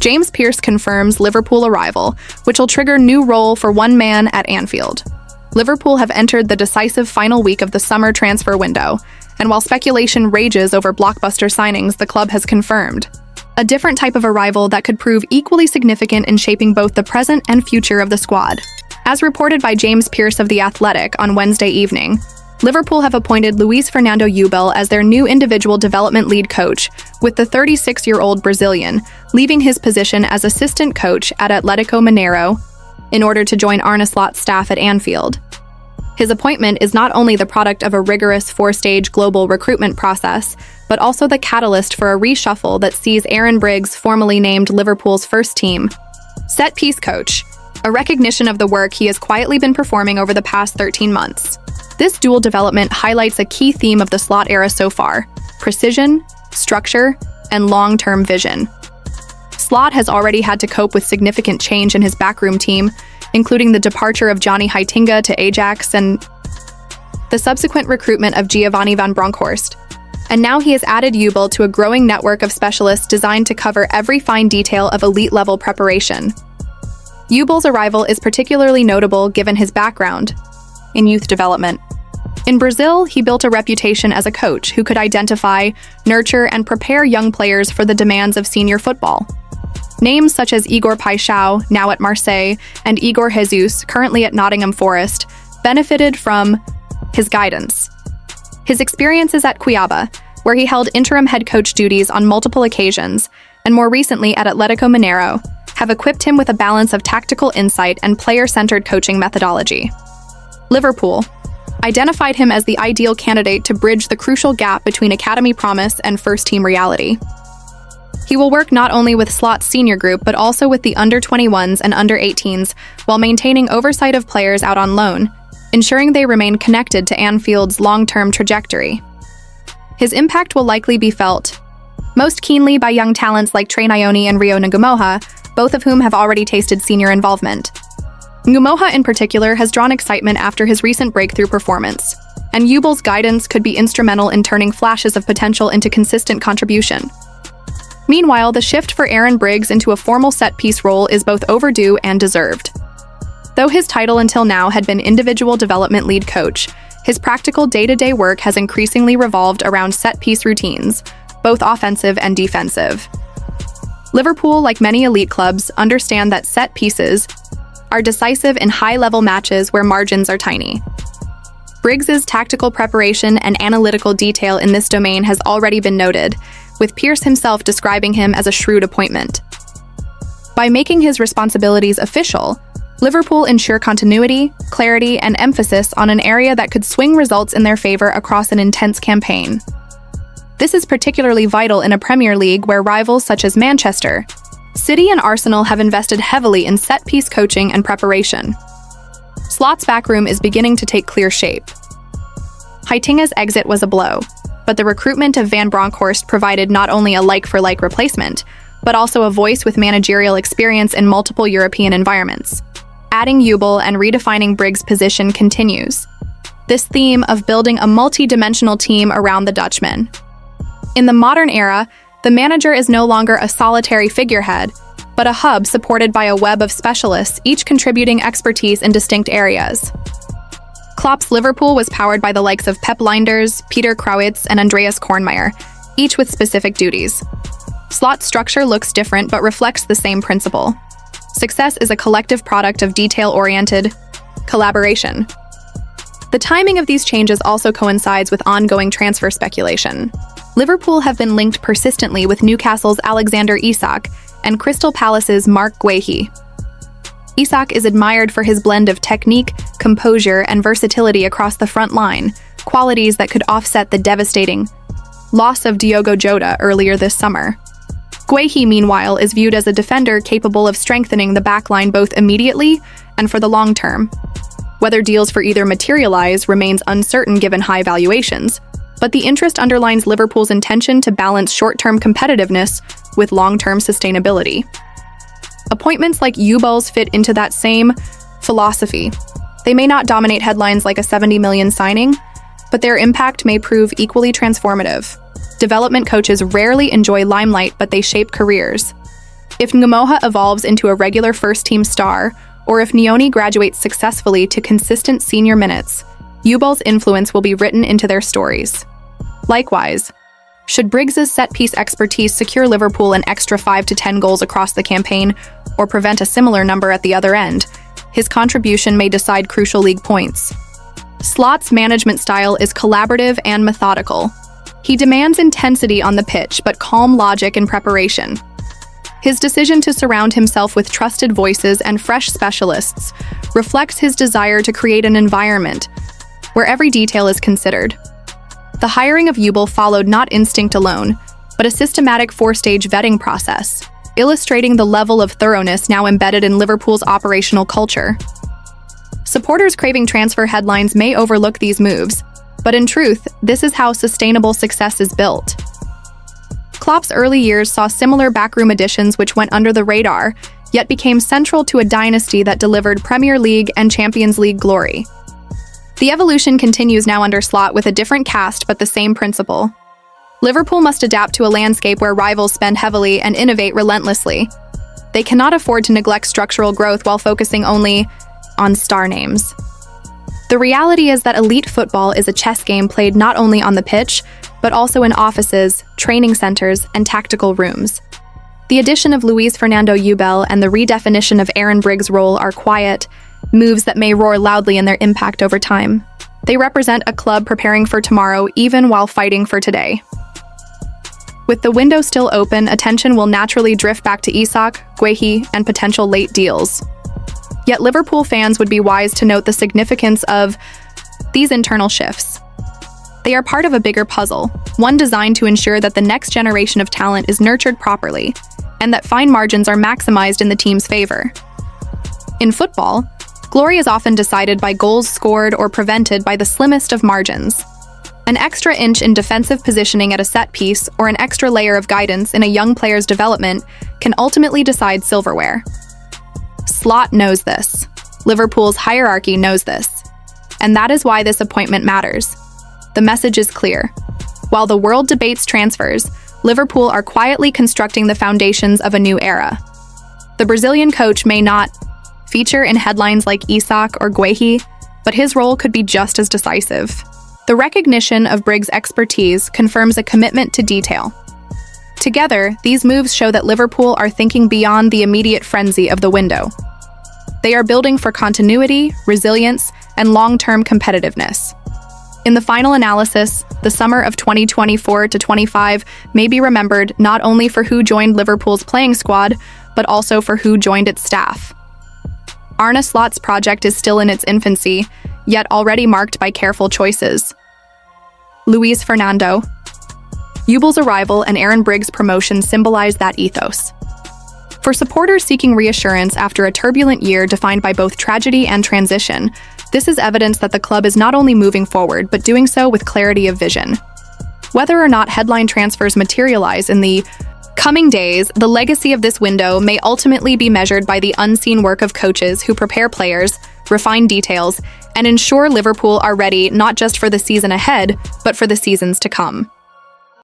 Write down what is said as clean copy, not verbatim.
James Pearce confirms Liverpool arrival, which will trigger new role for one man at Anfield. Liverpool have entered the decisive final week of the summer transfer window, and while speculation rages over blockbuster signings, the club has confirmed a different type of arrival that could prove equally significant in shaping both the present and future of the squad. As reported by James Pearce of The Athletic on Wednesday evening, Liverpool have appointed Luiz Fernando Iubel as their new individual development lead coach, with the 36-year-old Brazilian leaving his position as assistant coach at Atlético Mineiro in order to join Arne Slot's staff at Anfield. His appointment is not only the product of a rigorous four-stage global recruitment process, but also the catalyst for a reshuffle that sees Aaron Briggs formally named Liverpool's first team set-piece coach, a recognition of the work he has quietly been performing over the past 13 months. This dual development highlights a key theme of the Slot era so far: precision, structure, and long-term vision. Slot has already had to cope with significant change in his backroom team, including the departure of Johnny Heitinga to Ajax and the subsequent recruitment of Giovanni van Bronckhorst. And now he has added Iubel to a growing network of specialists designed to cover every fine detail of elite-level preparation. Iubel's arrival is particularly notable given his background in youth development. In Brazil, he built a reputation as a coach who could identify, nurture, and prepare young players for the demands of senior football. Names such as Igor Paixão, now at Marseille, and Igor Jesus, currently at Nottingham Forest, benefited from his guidance. His experiences at Cuiabá, where he held interim head coach duties on multiple occasions, and more recently at Atlético Mineiro, have equipped him with a balance of tactical insight and player-centered coaching methodology. Liverpool identified him as the ideal candidate to bridge the crucial gap between academy promise and first-team reality. He will work not only with Slot's senior group but also with the under-21s and under-18s while maintaining oversight of players out on loan, ensuring they remain connected to Anfield's long-term trajectory. His impact will likely be felt most keenly by young talents like Trey Nyoni and Rio Ngumoha, both of whom have already tasted senior involvement. Ngumoha in particular has drawn excitement after his recent breakthrough performance, and Iubel's guidance could be instrumental in turning flashes of potential into consistent contribution. Meanwhile, the shift for Aaron Briggs into a formal set-piece role is both overdue and deserved. Though his title until now had been individual development lead coach, his practical day-to-day work has increasingly revolved around set-piece routines, both offensive and defensive. Liverpool, like many elite clubs, understand that set pieces are decisive in high-level matches where margins are tiny. Briggs's tactical preparation and analytical detail in this domain has already been noted, with Pearce himself describing him as a shrewd appointment. By making his responsibilities official, Liverpool ensure continuity, clarity, and emphasis on an area that could swing results in their favor across an intense campaign. This is particularly vital in a Premier League where rivals such as Manchester City and Arsenal have invested heavily in set-piece coaching and preparation. Slot's backroom is beginning to take clear shape. Heitinga's exit was a blow, but the recruitment of Van Bronckhorst provided not only a like-for-like replacement, but also a voice with managerial experience in multiple European environments. Adding Iubel and redefining Briggs' position continues. This theme of building a multi-dimensional team around the Dutchman. In the modern era, the manager is no longer a solitary figurehead, but a hub supported by a web of specialists, each contributing expertise in distinct areas. Klopp's Liverpool was powered by the likes of Pep Lijnders, Peter Crouwitz, and Andreas Kornmeier, each with specific duties. Slot's structure looks different but reflects the same principle. Success is a collective product of detail-oriented collaboration. The timing of these changes also coincides with ongoing transfer speculation. Liverpool have been linked persistently with Newcastle's Alexander Isak and Crystal Palace's Marc Guehi. Isak is admired for his blend of technique, composure, and versatility across the front line, qualities that could offset the devastating loss of Diogo Jota earlier this summer. Guehi, meanwhile, is viewed as a defender capable of strengthening the backline both immediately and for the long term. Whether deals for either materialize remains uncertain given high valuations, but the interest underlines Liverpool's intention to balance short-term competitiveness with long-term sustainability. Appointments like Iubel's fit into that same philosophy. They may not dominate headlines like a 70 million signing, but their impact may prove equally transformative. Development coaches rarely enjoy limelight, but they shape careers. If Ngumoha evolves into a regular first-team star, or if Nyoni graduates successfully to consistent senior minutes, Iubel's influence will be written into their stories. Likewise, should Briggs's set-piece expertise secure Liverpool an extra 5 to 10 goals across the campaign, or prevent a similar number at the other end, his contribution may decide crucial league points. Slot's management style is collaborative and methodical. He demands intensity on the pitch, but calm logic in preparation. His decision to surround himself with trusted voices and fresh specialists reflects his desire to create an environment where every detail is considered. The hiring of Iubel followed not instinct alone, but a systematic 4-stage vetting process, illustrating the level of thoroughness now embedded in Liverpool's operational culture. Supporters craving transfer headlines may overlook these moves, but in truth, this is how sustainable success is built. Klopp's early years saw similar backroom additions which went under the radar, yet became central to a dynasty that delivered Premier League and Champions League glory. The evolution continues now under Slot with a different cast but the same principle. Liverpool must adapt to a landscape where rivals spend heavily and innovate relentlessly. They cannot afford to neglect structural growth while focusing only on star names. The reality is that elite football is a chess game played not only on the pitch, but also in offices, training centers, and tactical rooms. The addition of Luiz Fernando Iubel and the redefinition of Aaron Briggs' role are quiet moves that may roar loudly in their impact over time. They represent a club preparing for tomorrow even while fighting for today. With the window still open, attention will naturally drift back to Isak, Guehi, and potential late deals. Yet Liverpool fans would be wise to note the significance of these internal shifts. They are part of a bigger puzzle, one designed to ensure that the next generation of talent is nurtured properly, and that fine margins are maximized in the team's favor. In football, glory is often decided by goals scored or prevented by the slimmest of margins. An extra inch in defensive positioning at a set piece or an extra layer of guidance in a young player's development can ultimately decide silverware. Slot knows this. Liverpool's hierarchy knows this. And that is why this appointment matters. The message is clear. While the world debates transfers, Liverpool are quietly constructing the foundations of a new era. The Brazilian coach may not feature in headlines like Isak or Guehi, but his role could be just as decisive. The recognition of Briggs' expertise confirms a commitment to detail. Together, these moves show that Liverpool are thinking beyond the immediate frenzy of the window. They are building for continuity, resilience, and long-term competitiveness. In the final analysis, the summer of 2024-25 may be remembered not only for who joined Liverpool's playing squad, but also for who joined its staff. Arne Slot's project is still in its infancy, yet already marked by careful choices. Luiz Fernando Iubel's arrival and Aaron Briggs' promotion symbolize that ethos. For supporters seeking reassurance after a turbulent year defined by both tragedy and transition, this is evidence that the club is not only moving forward, but doing so with clarity of vision. Whether or not headline transfers materialize in the coming days, the legacy of this window may ultimately be measured by the unseen work of coaches who prepare players, refine details, and ensure Liverpool are ready not just for the season ahead, but for the seasons to come.